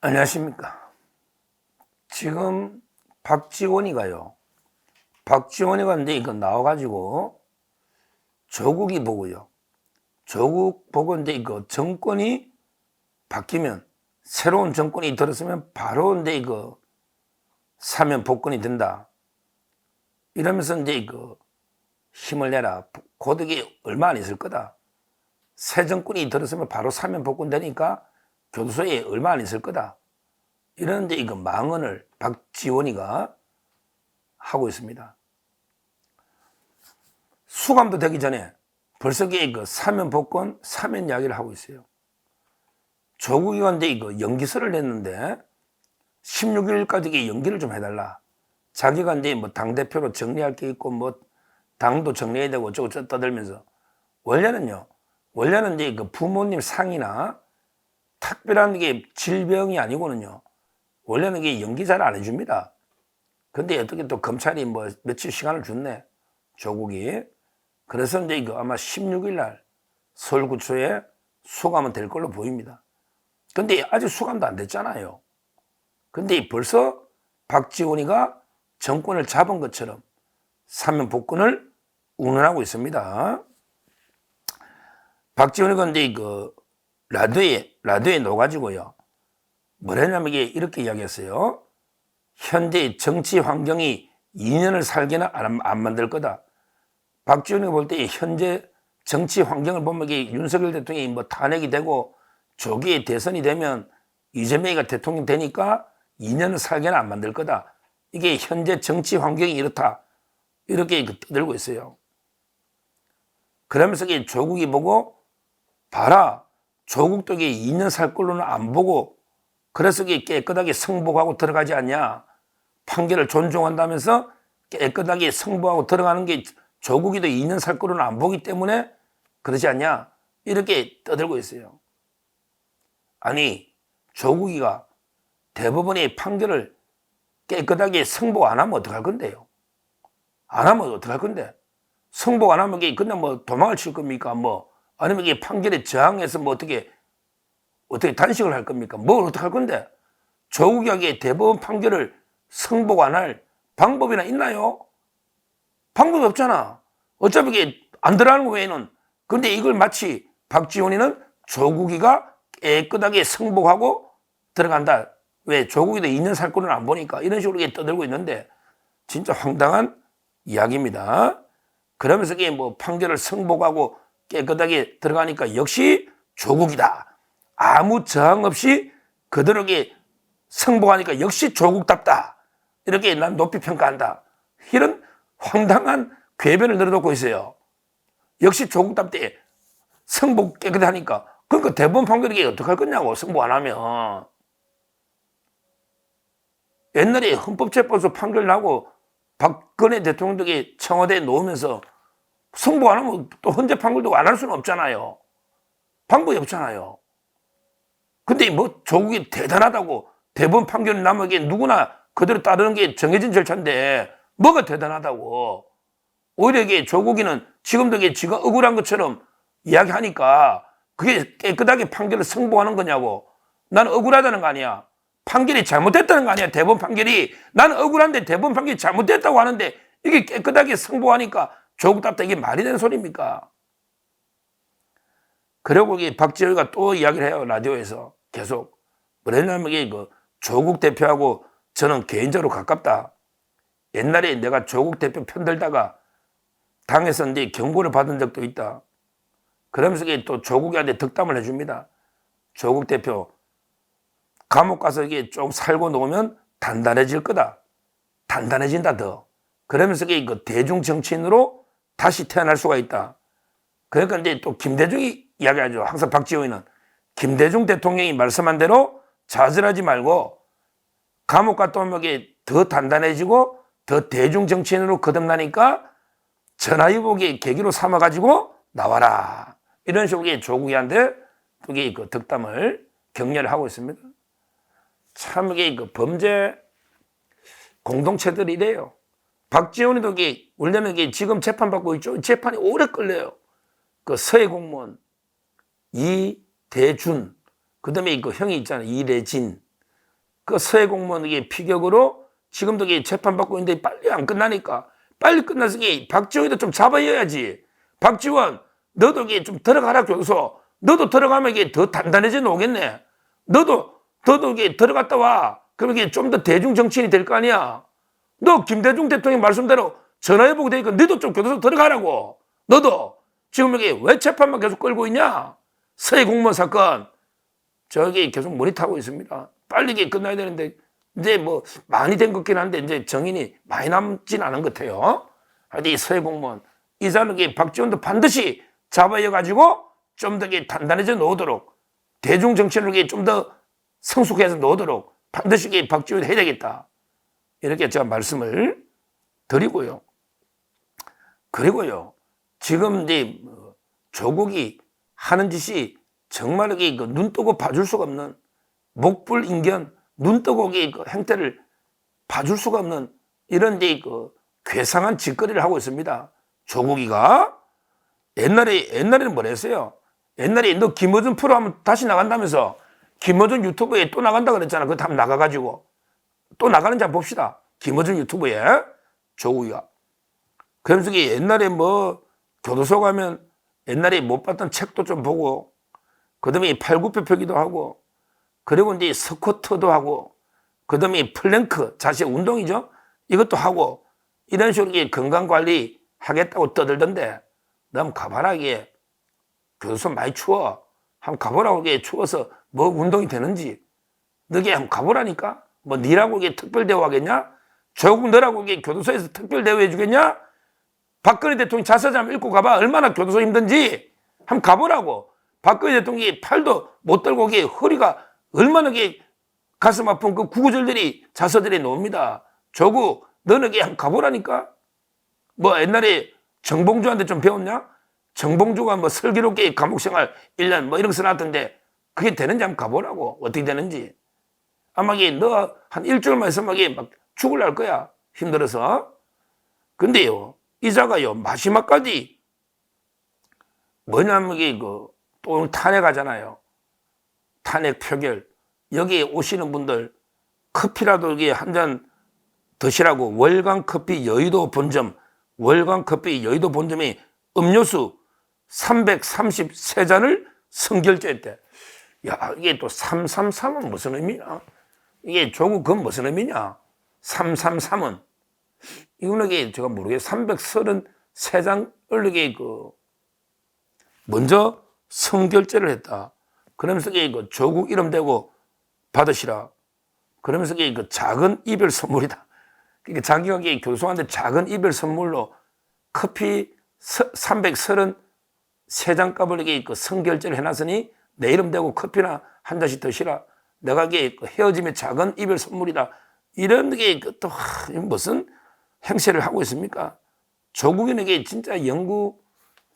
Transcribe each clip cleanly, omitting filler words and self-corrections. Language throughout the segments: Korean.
안녕하십니까. 지금 박지원이가요. 박지원이가 이제 이거 나와가지고 조국이 보고요. 조국 보고 이제 이거 정권이 바뀌면 새로운 정권이 들었으면 바로 이제 이거 사면 복권이 된다. 이러면서 이제 이거 힘을 내라. 고득이 얼마 안 있을 거다. 새 정권이 들었으면 바로 사면 복권 되니까 교도소에 얼마 안 있을 거다. 이런데 이거 망언을 박지원이가 하고 있습니다. 수감도 되기 전에 벌써 그 사면 복권, 사면 이야기를 하고 있어요. 조국이가 이제 이거 연기서를 냈는데 16일까지 연기를 좀 해달라. 자기가 이제 뭐 당대표로 정리할 게 있고 뭐 당도 정리해야 되고 어쩌고 떠들면서 원래는 이제 그 부모님 상이나 특별한 게 질병이 아니고는요. 원래는 이게 연기 잘 안 해줍니다. 근데 어떻게 또 검찰이 뭐 며칠 시간을 줬네. 조국이. 그래서 이제 이거 아마 16일 날 서울구치소에 수감은 될 걸로 보입니다. 근데 아직 수감도 안 됐잖아요. 근데 벌써 박지원이가 정권을 잡은 것처럼 사면 복권을 운운하고 있습니다. 박지원이가 이제 그 라디오에 넣어가지고요. 뭐랬냐면 이게 이렇게 이야기했어요. 현재 정치 환경이 2년을 살게는 안 만들 거다. 박지원이가 볼 때 현재 정치 환경을 보면 이게 윤석열 대통령이 뭐 탄핵이 되고 조기에 대선이 되면 이재명이가 대통령 되니까 2년을 살게는 안 만들 거다. 이게 현재 정치 환경이 이렇다. 이렇게 떠들고 있어요. 그러면서 조국이 보고 봐라. 조국도 2년 살 걸로는 안 보고 그래서 깨끗하게 성복하고 들어가지 않냐. 판결을 존중한다면서 깨끗하게 성복하고 들어가는 게 조국이도 2년 살 거로는 안 보기 때문에 그러지 않냐. 이렇게 떠들고 있어요. 아니 조국이가 대법원의 판결을 깨끗하게 성복 안 하면 어떡할 건데요. 안 하면 어떡할 건데. 성복 안 하면 그냥 뭐 도망을 칠 겁니까? 뭐 아니면 이게 판결에 저항해서 뭐 어떻게 단식을 할 겁니까? 뭘 어떻게 할 건데? 조국이 대법원 판결을 성복 안 할 방법이나 있나요? 방법이 없잖아. 어차피 이게 안 들어가는 외에는. 근데 이걸 마치 박지원이는 조국이가 깨끗하게 성복하고 들어간다. 왜? 조국이도 2년 살 거는 안 보니까. 이런 식으로 떠들고 있는데 진짜 황당한 이야기입니다. 그러면서 이게 뭐 판결을 성복하고 깨끗하게 들어가니까 역시 조국이다. 아무 저항 없이 그대로 성복하니까 역시 조국답다. 이렇게 난 높이 평가한다. 이런 황당한 궤변을 늘어놓고 있어요. 역시 조국답대. 성복 깨끗이 하니까. 그러니까 대법원 판결이 어떡할 거냐고, 성복 안 하면. 옛날에 헌법재판소 판결 나고 박근혜 대통령도 청와대에 놓으면서 성복 안 하면 또 헌재 판결도 안 할 수는 없잖아요. 방법이 없잖아요. 근데 뭐 조국이 대단하다고 대법원 판결 나면 누구나 그대로 따르는 게 정해진 절차인데 뭐가 대단하다고. 오히려 조국이는 지금도 지가 억울한 것처럼 이야기하니까 그게 깨끗하게 판결을 성공하는 거냐고. 나는 억울하다는 거 아니야. 판결이 잘못됐다는 거 아니야. 대법원 판결이. 나는 억울한데 대법원 판결이 잘못됐다고 하는데 이게 깨끗하게 성공하니까 조국답다. 이게 말이 되는 소리입니까? 그리고 박지원이가 또 이야기를 해요. 라디오에서 계속. 뭐랬냐면 조국 대표하고 저는 개인적으로 가깝다. 옛날에 내가 조국 대표 편들다가 당에서 이제 경고를 받은 적도 있다. 그러면서 또 조국이한테 덕담을 해줍니다. 조국 대표 감옥 가서 좀 살고 놓으면 단단해질 거다. 단단해진다 더. 그러면서 대중 정치인으로 다시 태어날 수가 있다. 그러니까 이제 또 김대중이 이야기하죠. 항상 박지원이는 김대중 대통령이 말씀한 대로 좌절하지 말고 감옥 갔다 오면 더 단단해지고 더 대중 정치인으로 거듭나니까 전화위복의 계기로 삼아가지고 나와라. 이런 식으로 조국이한테 그 덕담을 격려를 하고 있습니다. 참 이게 범죄 공동체들이 이래요. 박지원이도 원래는 지금 재판받고 있죠. 재판이 오래 걸려요. 그 서해 공무원 이대준, 그 다음에 그 형이 있잖아요. 이래진. 그 서해 공무원 이게 피격으로 지금도 이게 재판받고 있는데 빨리 안 끝나니까 빨리 끝나서 이게 박지원이도 좀 잡아야지. 박지원, 너도 이게 좀 들어가라, 교도소. 너도 들어가면 이게 더 단단해져 오겠네. 너도 이게 들어갔다 와. 그럼 이게 좀 더 대중 정치인이 될 거 아니야. 너 김대중 대통령 말씀대로 전화해보고 되니까 너도 좀 교도소 들어가라고. 너도. 지금 여기 왜 재판만 계속 끌고 있냐? 서해 공무원 사건. 저기 계속 모니터하고 있습니다. 빨리 이게 끝나야 되는데, 이제 뭐 많이 된 것 같긴 한데, 이제 정인이 많이 남진 않은 것 같아요. 하여튼 이 서해 공무원. 이사는 박지원도 반드시 잡아여가지고 좀 더 단단해져 놓도록, 대중 정치인을 좀 더 성숙해서 놓도록 반드시 박지원 해야 되겠다. 이렇게 제가 말씀을 드리고요. 그리고요, 지금 이제 조국이 하는 짓이 정말 눈 뜨고 봐줄 수가 없는 목불인견, 눈 뜨고 그 행태를 봐줄 수가 없는 이런 이제 괴상한 짓거리를 하고 있습니다. 조국이가 옛날에는 뭐랬어요? 옛날에 너 김어준 프로 하면 다시 나간다면서 김어준 유튜브에 또 나간다 그랬잖아. 그거 다 나가가지고 또 나가는지 한번 봅시다. 김어준 유튜브에 조국이가. 그러면서 옛날에 뭐 교도소 가면 옛날에 못 봤던 책도 좀 보고, 그 다음에 팔굽혀 펴기도 하고, 그리고 이제 스쿼트도 하고, 그 다음에 플랭크, 자세 운동이죠. 이것도 하고, 이런 식으로 건강관리 하겠다고 떠들던데, 너 한번 가봐라. 이게 교도소 많이 추워. 한번 가보라고. 이게 추워서 뭐 운동이 되는지. 너게 한번 가보라니까. 뭐 니라고 이게 특별대우 하겠냐? 조국 너라고 이게 교도소에서 특별대우 해주겠냐? 박근혜 대통령 자서전 한번 읽고 가봐. 얼마나 교도소 힘든지 한번 가보라고. 박근혜 대통령이 팔도 못 들고 허리가 얼마나 가슴 아픈 그 구구절들이 자서전에 나옵니다. 조국 너는 한번 가보라니까. 뭐 옛날에 정봉주한테 좀 배웠냐? 정봉주가 뭐 슬기롭게 감옥생활 1년 뭐 이런 거 써놨던데 그게 되는지 한번 가보라고. 어떻게 되는지. 아마 너 한 일주일만 있으면 막 죽을 날 거야. 힘들어서. 근데요, 이자가요, 마지막까지 뭐냐면 또 오늘 탄핵하잖아요. 탄핵 표결. 여기에 오시는 분들 커피라도 한 잔 드시라고 월간 커피 여의도 본점, 월간 커피 여의도 본점이 음료수 333잔을 선결제했대. 야, 이게 또 333은 무슨 의미냐? 이게 조국 그건 무슨 의미냐? 333은. 이거는 제가 모르겠어요. 333장을 먼저 선결제를 했다. 그러면서 조국 이름 대고 받으시라. 그러면서 작은 이별 선물이다. 그러니까 자기가 교수한테 작은 이별 선물로 커피 333장 값을 선결제를 해놨으니 내 이름 대고 커피나 한 잔씩 드시라. 내가 헤어짐의 작은 이별 선물이다. 이런 또 무슨 행세를 하고 있습니까? 조국인에게 진짜 연구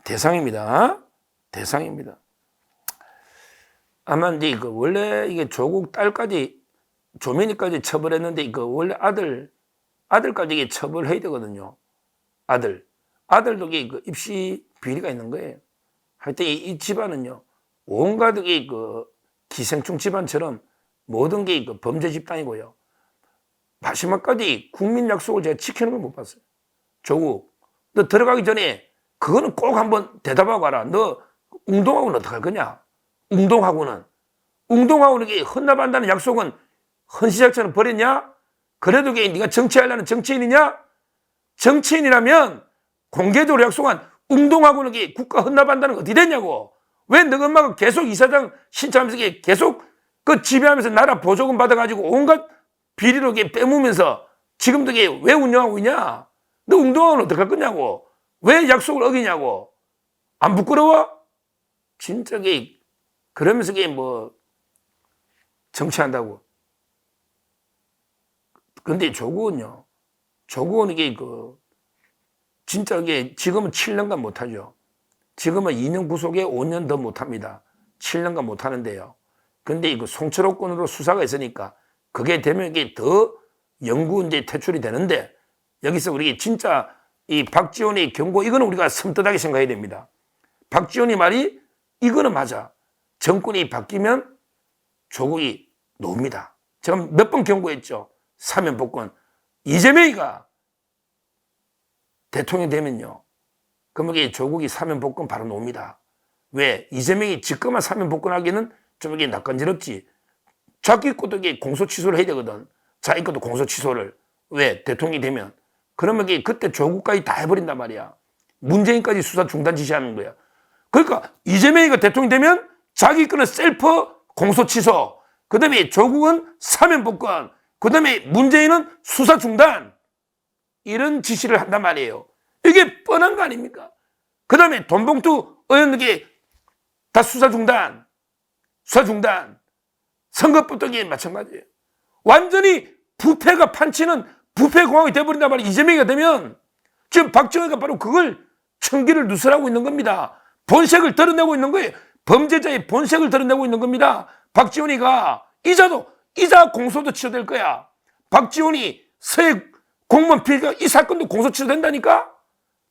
대상입니다. 대상입니다. 아마 이제 원래 이게 조국 딸까지, 조민이까지 처벌했는데 원래 아들까지 처벌해야 되거든요. 아들도 입시 비리가 있는 거예요. 하여튼 이 집안은요, 온갖 기생충 집안처럼 모든 게 범죄 집단이고요. 마지막까지 국민 약속을 제가 지키는 걸 못 봤어요. 조국, 너 들어가기 전에 그거는 꼭 한번 대답하고 가라. 너 웅동하고는 어떡할 거냐? 웅동하고는 이게 헌납한다는 약속은 헌시작처럼 버렸냐? 그래도 네가 정치하려는 정치인이냐? 정치인이라면 공개적으로 약속한 웅동하고는 국가 헌납한다는 거 어디 됐냐고. 왜 너희 엄마가 계속 이사장 신청하면서 계속 지배하면서 나라 보조금 받아가지고 온갖 비리로 빼무면서 지금도 왜 운영하고 있냐? 너 웅동하고는 어떡할 거냐고. 왜 약속을 어기냐고. 안 부끄러워? 진짜 그러면서 뭐 정치한다고. 근데 조국은 진짜 지금은 7년간 못하죠. 지금은 2년 구속에 5년 더 못합니다. 7년간 못하는데요. 근데 송철호권으로 수사가 있으니까 그게 되면 더 영구 퇴출이 되는데, 여기서 우리 진짜 이 박지원의 경고, 이거는 우리가 섬뜩하게 생각해야 됩니다. 박지원이 말이 이거는 맞아. 정권이 바뀌면 조국이 놉니다. 제가 몇 번 경고했죠. 사면 복권. 이재명이가 대통령이 되면요. 그러면 이게 조국이 사면 복권 바로 놉니다. 왜? 이재명이 지금만 사면 복권하기는 좀 이게 낯간지럽지. 자기 것도 이게 공소 취소를 해야 되거든. 자기 것도 공소 취소를. 왜? 대통령이 되면. 그러면 이게 그때 조국까지 다 해버린단 말이야. 문재인까지 수사 중단 지시하는 거야. 그러니까 이재명이가 대통령이 되면 자기 거는 셀프 공소 취소. 그 다음에 조국은 사면 복권. 그 다음에 문재인은 수사 중단. 이런 지시를 한단 말이에요. 이게 뻔한 거 아닙니까? 그 다음에 돈봉투 의원에게 다 수사 중단. 수사 중단. 선거법도 이게 마찬가지예요. 완전히 부패가 판치는 부패공항이 돼버린단 말이에요. 이재명이가 되면 지금 박정희가 바로 그걸 청기를 누설하고 있는 겁니다. 본색을 드러내고 있는 거예요. 범죄자의 본색을 드러내고 있는 겁니다. 박지원이가 이자 공소도 취소될 거야. 박지원이 서해 공무원 피해가 이 사건도 공소 취소된다니까?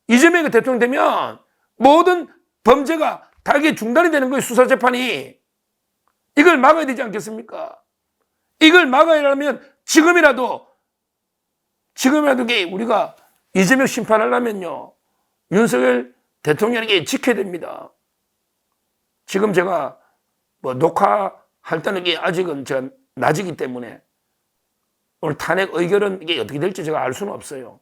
이재명이 대통령 되면 모든 범죄가 다 이게 중단이 되는 거예요. 수사재판이. 이걸 막아야 되지 않겠습니까? 이걸 막아야하면 지금이라도 우리가 이재명 심판하려면요. 윤석열 대통령에게 지켜야 됩니다. 지금 제가 녹화할 때는 이게 아직은 제가 낮이기 때문에 오늘 탄핵 의결은 이게 어떻게 될지 제가 알 수는 없어요.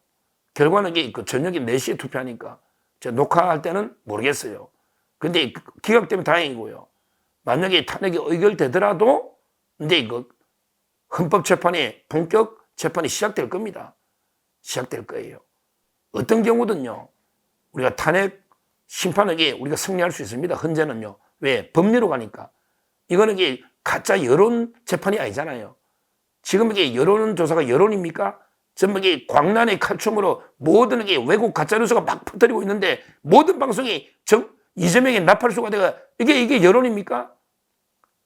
결과는 이게 저녁에 4시에 투표하니까 제가 녹화할 때는 모르겠어요. 근데 기각되면 다행이고요. 만약에 탄핵이 의결되더라도 이제 헌법재판의 본격 재판이 시작될 겁니다. 시작될 거예요. 어떤 경우든요. 우리가 탄핵 심판에게 우리가 승리할 수 있습니다. 현재는요. 왜? 법리로 가니까. 이거는 이게 가짜 여론 재판이 아니잖아요. 지금 이게 여론조사가 여론입니까? 전부 이게 광란의 칼춤으로 모든 게 왜곡 가짜뉴스가 막 퍼뜨리고 있는데 모든 방송이 이재명의 나팔수가 돼가 이게 여론입니까?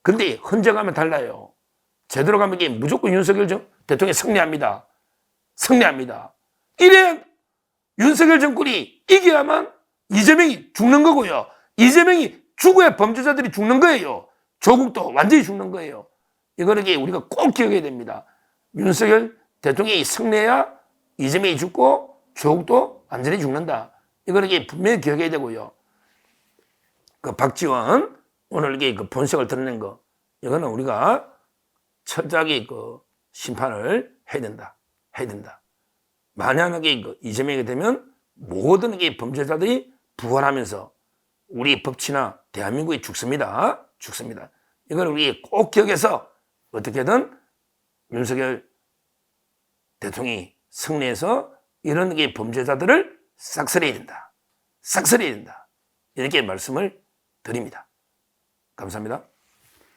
근데 헌재 가면 달라요. 제대로 가면 이게 무조건 윤석열 대통령이 승리합니다. 승리합니다. 이래 윤석열 정권이 이겨야만 이재명이 죽는 거고요. 이재명이 죽어야 범죄자들이 죽는 거예요. 조국도 완전히 죽는 거예요. 이거는 우리가 꼭 기억해야 됩니다. 윤석열 대통령이 승리해야 이재명이 죽고 조국도 완전히 죽는다. 이거는 분명히 기억해야 되고요. 박지원 오늘 본색을 드러낸 거, 이거는 우리가 철저하게 심판을 해야 된다. 해야 된다. 만약에 이재명이 되면 모든 범죄자들이 부활하면서 우리 법치나 대한민국이 죽습니다. 죽습니다. 이걸 우리 꼭 기억해서 어떻게든 윤석열 대통령이 승리해서 이런 범죄자들을 싹쓸이해야 된다. 싹쓸이해야 된다. 이렇게 말씀을 드립니다. 감사합니다.